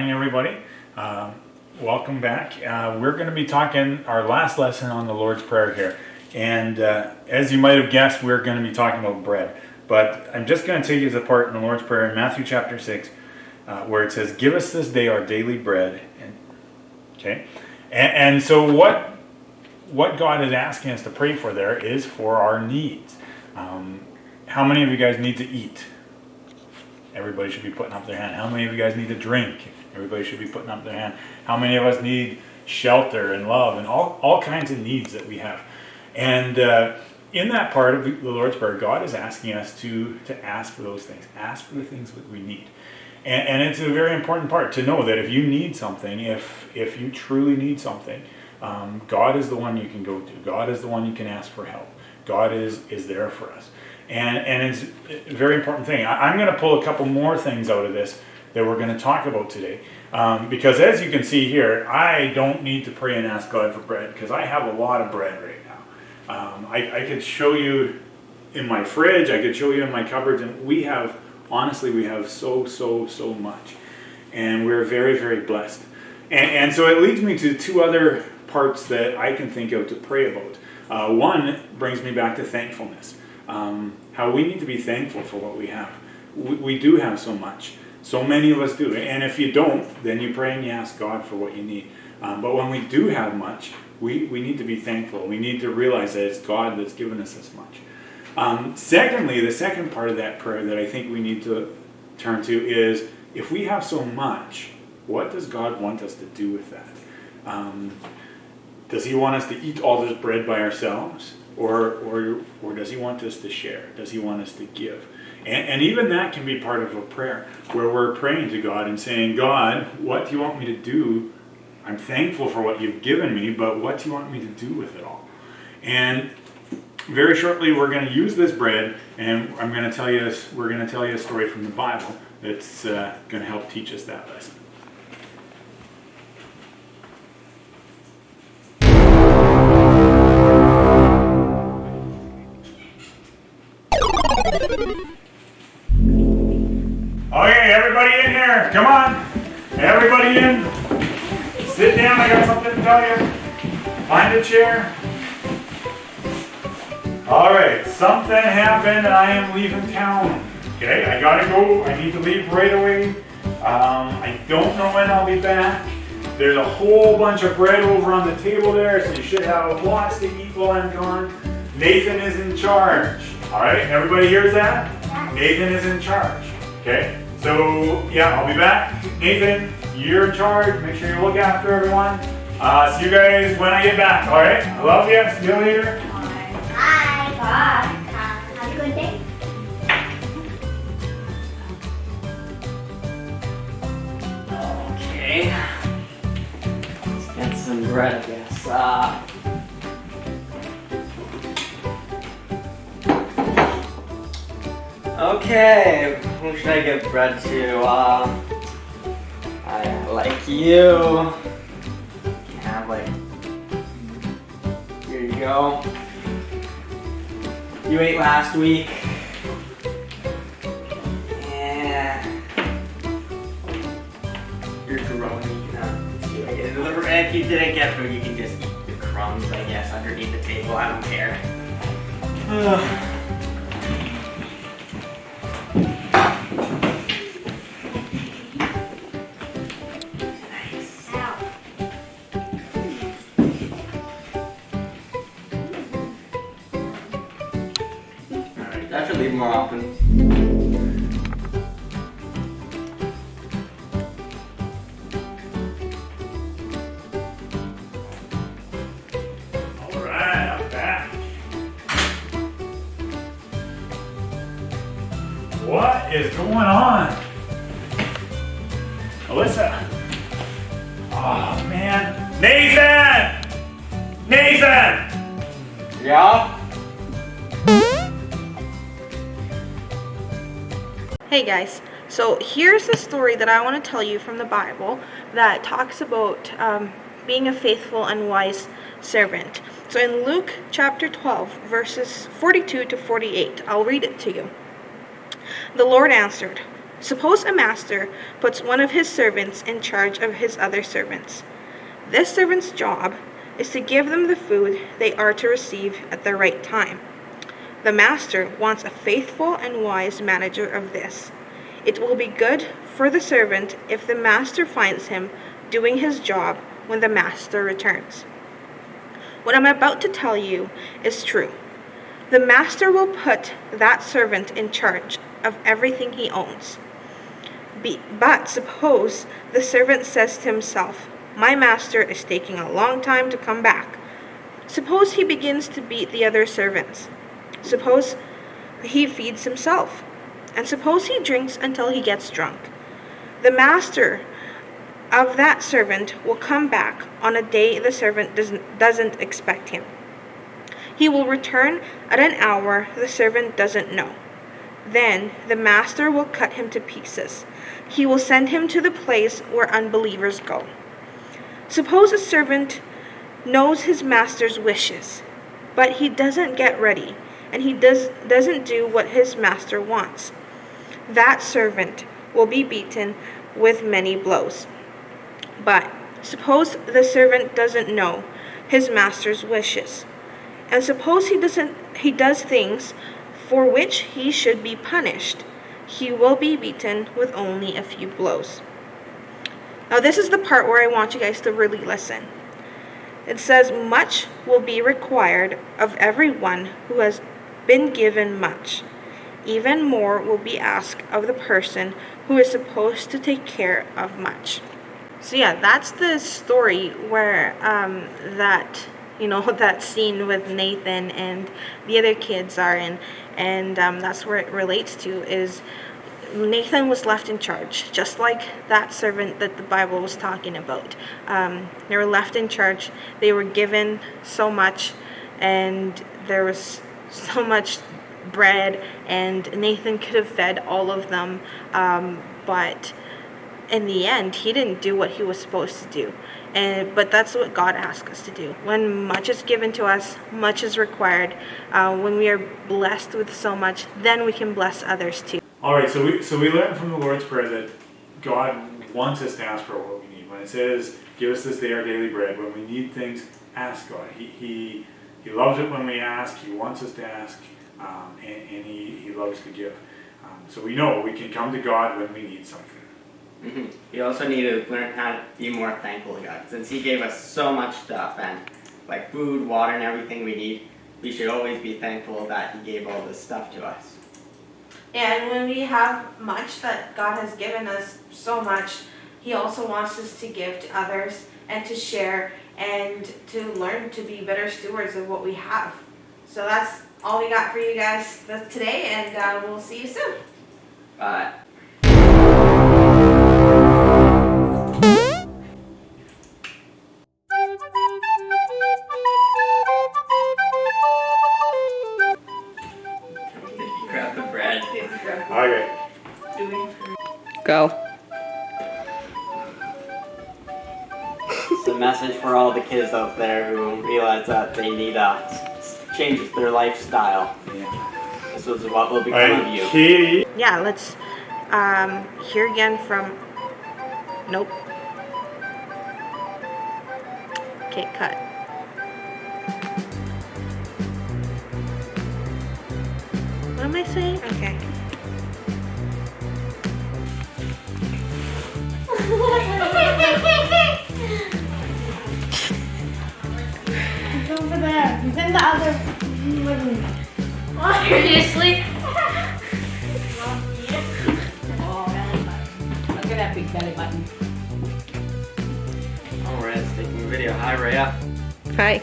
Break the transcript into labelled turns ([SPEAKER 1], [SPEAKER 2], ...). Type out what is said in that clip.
[SPEAKER 1] morning, everybody. Welcome back. We're going to be talking our last lesson on the Lord's Prayer here. And as you might have guessed, we're going to be talking about bread. But I'm just going to take you apart in the Lord's Prayer in Matthew chapter 6, where it says, "Give us this day our daily bread." And so what God is asking us to pray for there is for our needs. How many of you guys need to eat? Everybody should be putting up their hand. How many of you guys need to drink? Everybody should be putting up their hand. How many of us need shelter and love and all kinds of needs that we have? And in that part of the Lord's Prayer, God is asking us to ask for those things. Ask for the things that we need. And it's a very important part to know that if you need something, if you truly need something, God is the one you can go to. God is the one you can ask for help. God is there for us. And it's a very important thing. I'm going to pull a couple more things out of this that we're going to talk about today. Because as you can see here, I don't need to pray and ask God for bread because I have a lot of bread right now. I could show you in my fridge, I could show you in my cupboards, and we have so much. And we're very, very blessed. And so it leads me to two other parts that I can think of to pray about. One brings me back to thankfulness. How we need to be thankful for what we have. We do have so much. So many of us do. And if you don't, then you pray and you ask God for what you need. But when we do have much, we need to be thankful. We need to realize that it's God that's given us this much. Secondly, the second part of that prayer that I think we need to turn to is, if we have so much, what does God want us to do with that? Does he want us to eat all this bread by ourselves? Or does he want us to share? Does he want us to give? And even that can be part of a prayer where we're praying to God and saying, God, what do you want me to do? I'm thankful for what you've given me, but what do you want me to do with it all? And very shortly we're going to use this bread, and we're going to tell you a story from the Bible that's going to help teach us that lesson. Okay, everybody in here, come on. Everybody in. Sit down, I got something to tell you. Find a chair. Alright, something happened and I am leaving town. Okay, I gotta go. I need to leave right away. I don't know when I'll be back. There's a whole bunch of bread over on the table there, so you should have lots to eat while I'm gone. Nathan is in charge. Alright, everybody hears that? Nathan is in charge. Okay, so yeah, I'll be back. Nathan, you're in charge. Make sure you look after everyone. See you guys when I get back. All right, I love you. See you later.
[SPEAKER 2] Bye. Bye. Have a good day.
[SPEAKER 3] Okay, let's get some bread, I guess. Okay, who should I give bread to? I like you. Have here you go. You ate last week. Yeah. You're growing. If you didn't get food, you can just eat the crumbs, I guess, underneath the table. I don't care. That should leave more often.
[SPEAKER 1] Alright, I'm back. What is going on? Alyssa. Oh man. Nathan! Nathan!
[SPEAKER 3] Yeah?
[SPEAKER 4] Hey guys, so here's the story that I want to tell you from the Bible that talks about being a faithful and wise servant. So in Luke chapter 12, verses 42 to 48, I'll read it to you. The Lord answered, Suppose a master puts one of his servants in charge of his other servants. This servant's job is to give them the food they are to receive at the right time. The master wants a faithful and wise manager of this. It will be good for the servant if the master finds him doing his job when the master returns. What I'm about to tell you is true. The master will put that servant in charge of everything he owns. But suppose the servant says to himself, "My master is taking a long time to come back." Suppose he begins to beat the other servants. Suppose he feeds himself. And suppose he drinks until he gets drunk. The master of that servant will come back on a day the servant doesn't expect him. He will return at an hour the servant doesn't know. Then the master will cut him to pieces. He will send him to the place where unbelievers go. Suppose a servant knows his master's wishes, but he doesn't get ready, and he doesn't do what his master wants. That servant will be beaten with many blows. But suppose the servant doesn't know his master's wishes, and suppose he does things for which he should be punished. He will be beaten with only a few blows. Now this is the part where I want you guys to really listen. It says, "Much will be required of everyone who has been given much. Even more will be asked of the person who is supposed to take care of much." So yeah, that's the story where that scene with Nathan and the other kids are in, and that's where it relates to is Nathan was left in charge, just like that servant that the Bible was talking about. They were left in charge. They were given so much, and there was so much bread, and Nathan could have fed all of them, but in the end, he didn't do what he was supposed to do. But that's what God asks us to do. When much is given to us, much is required. When we are blessed with so much, then we can bless others too.
[SPEAKER 1] All right, so we learned from the Lord's Prayer that God wants us to ask for what we need. When it says, "Give us this day our daily bread," when we need things, ask God. He loves it when we ask. He wants us to ask, and he loves to give. So we know we can come to God when we need something.
[SPEAKER 3] Mm-hmm. We also need to learn how to be more thankful to God. Since He gave us so much stuff, and like food, water, and everything we need, we should always be thankful that He gave all this stuff to us.
[SPEAKER 4] And when we have much that God has given us so much, He also wants us to give to others and to share and to learn to be better stewards of what we have. So that's all we got for you guys today, and we'll see you soon.
[SPEAKER 3] Bye. Grab the bread.
[SPEAKER 1] Okay.
[SPEAKER 4] Go.
[SPEAKER 3] It's a message for all the kids out there who realize that they need change their lifestyle.
[SPEAKER 1] Yeah.
[SPEAKER 3] This was what will become of you.
[SPEAKER 1] Okay.
[SPEAKER 4] Yeah, let's hear again from. Nope. Okay, cut. What am I saying? Okay.
[SPEAKER 2] It's over there. It's in the other room.
[SPEAKER 5] Seriously? Oh, belly button. Look at that big belly button.
[SPEAKER 3] Alright, it's taking the video. Hi, Rhea.
[SPEAKER 4] Hi.